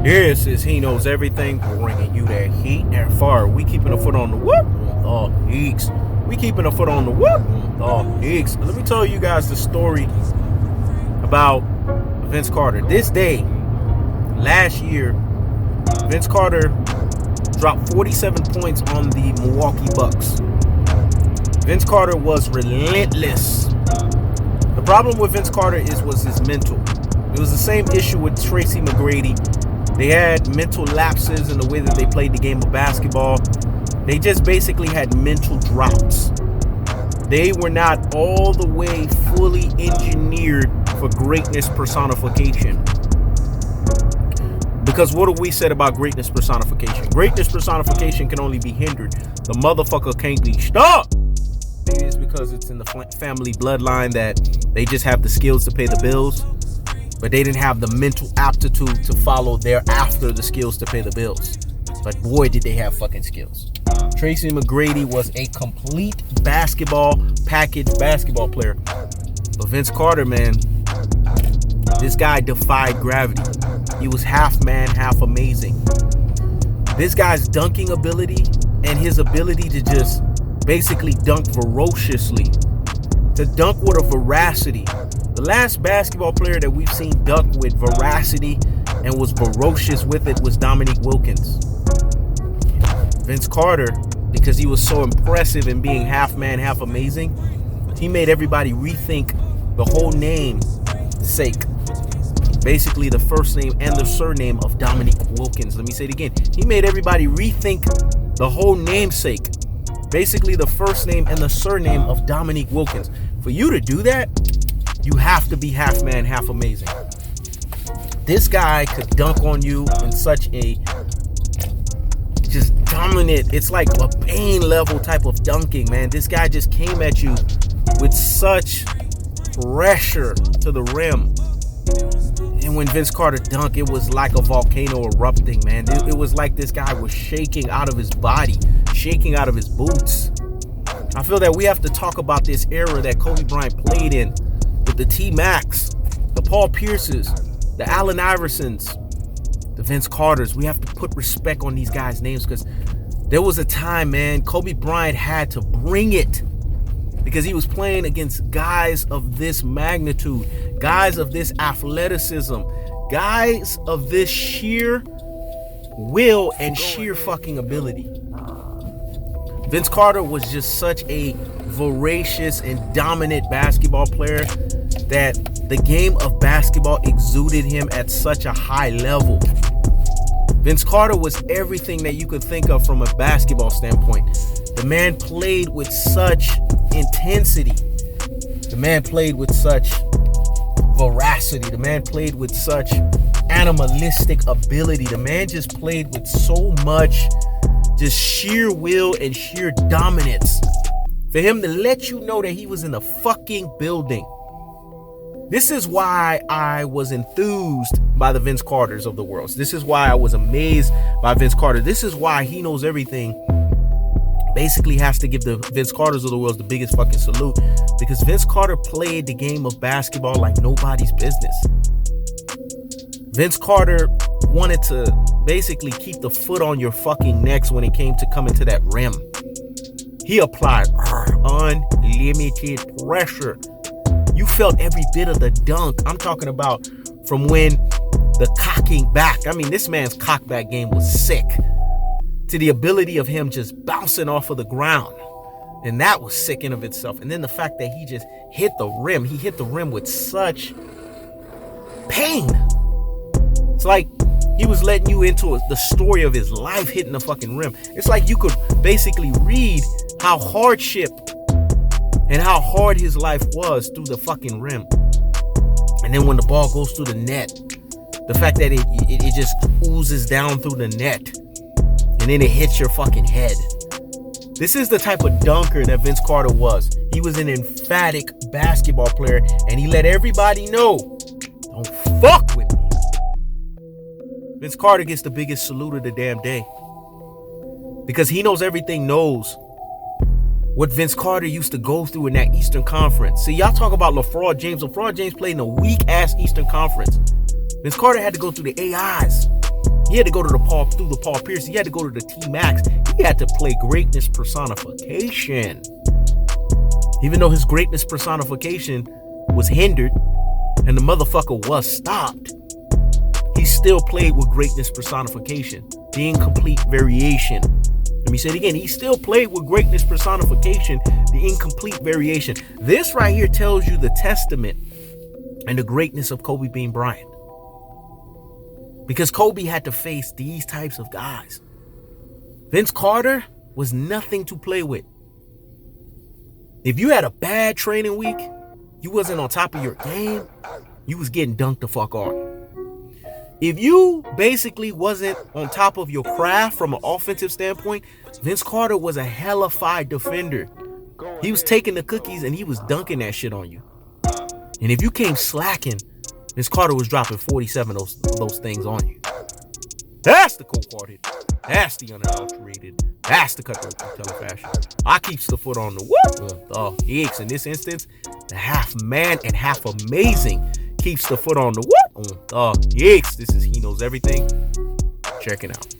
This is He Knows Everything, bringing you that heat, that fire. We keeping a foot on the whoop. Oh, Eeks. We keeping a foot on the whoop. Oh, Eeks. Let me tell you guys the story about Vince Carter. This day, last year, Vince Carter dropped 47 points on the Milwaukee Bucks. Vince Carter was relentless. The problem with Vince Carter was his mental. It was the same issue with Tracy McGrady. They had mental lapses in the way that they played the game of basketball. They just basically had mental droughts. They were not all the way fully engineered for greatness personification. Because what have we said about greatness personification? Greatness personification can only be hindered. The motherfucker can't be stopped. Maybe it's because it's in the family bloodline that they just have the skills to pay the bills. But they didn't have the mental aptitude to follow thereafter the skills to pay the bills. But boy, did they have fucking skills. Tracy McGrady was a complete basketball player. But Vince Carter, man, this guy defied gravity. He was half man, half amazing. This guy's dunking ability and his ability to just basically dunk ferociously, to dunk with a veracity. The last basketball player that we've seen dunk with veracity and was ferocious with it was Dominique Wilkins. Vince Carter, because he was so impressive in being half man, half amazing, he made everybody rethink the whole name sake. Basically the first name and the surname of Dominique Wilkins. Let me say it again. He made everybody rethink the whole namesake. Basically the first name and the surname of Dominique Wilkins. For you to do that, you have to be half man, half amazing. This guy could dunk on you in such a just dominant, it's like a Bane level type of dunking, man. This guy just came at you with such pressure to the rim. And when Vince Carter dunked, it was like a volcano erupting, man. It was like this guy was shaking out of his body, shaking out of his boots. I feel that we have to talk about this era that Kobe Bryant played in, with the T-Macs, the Paul Pierces, the Allen Iversons, the Vince Carters. We have to put respect on these guys' names because there was a time, man, Kobe Bryant had to bring it because he was playing against guys of this magnitude, guys of this athleticism, guys of this sheer will and sheer fucking ability. Vince Carter was just such a voracious and dominant basketball player that the game of basketball exuded him at such a high level. Vince Carter was everything that you could think of from a basketball standpoint. The man played with such intensity. The man played with such veracity. The man played with such animalistic ability. The man just played with so much just sheer will and sheer dominance. For him to let you know that he was in the fucking building. This is why I was enthused by the Vince Carters of the world. This is why I was amazed by Vince Carter. This is why He Knows Everything basically has to give the Vince Carters of the world the biggest fucking salute, because Vince Carter played the game of basketball like nobody's business. Vince Carter wanted to basically keep the foot on your fucking necks when it came to coming to that rim. He applied unlimited pressure. You felt every bit of the dunk. I'm talking about from when the cocking back. I mean, this man's cockback game was sick. To the ability of him just bouncing off of the ground. And that was sick in of itself. And then the fact that he just hit the rim. He hit the rim with such pain. It's like he was letting you into the story of his life hitting the fucking rim. It's like you could basically read how hardship and how hard his life was through the fucking rim. And then when the ball goes through the net, the fact that it just oozes down through the net and then it hits your fucking head. This is the type of dunker that Vince Carter was. He was an emphatic basketball player and he let everybody know, don't fuck with me. Vince Carter gets the biggest salute of the damn day. Because He Knows Everything knows what Vince Carter used to go through in that Eastern Conference. See, y'all talk about LeBron James. LeBron James played in a weak-ass Eastern Conference. Vince Carter had to go through the AIs. He had to go to through the Paul Pierce. He had to go to the T-Max. He had to play greatness personification. Even though his greatness personification was hindered and the motherfucker was stopped, he still played with greatness personification, the incomplete variation. Let me say it again. He still played with greatness personification, the incomplete variation. This right here tells you the testament and the greatness of Kobe Bean Bryant. Because Kobe had to face these types of guys. Vince Carter was nothing to play with. If you had a bad training week, you wasn't on top of your game, you was getting dunked the fuck on. If you basically wasn't on top of your craft from an offensive standpoint, Vince Carter was a hellified defender. He was taking the cookies and he was dunking that shit on you. And if you came slacking, Vince Carter was dropping 47 of those things on you. That's the cold-hearted. That's the unadulterated. That's the cutthroat fashion. I keeps the foot on the what? Hicks. In this instance, the half man and half amazing keeps the foot on the what? Hicks. This is He Knows Everything. Check it out.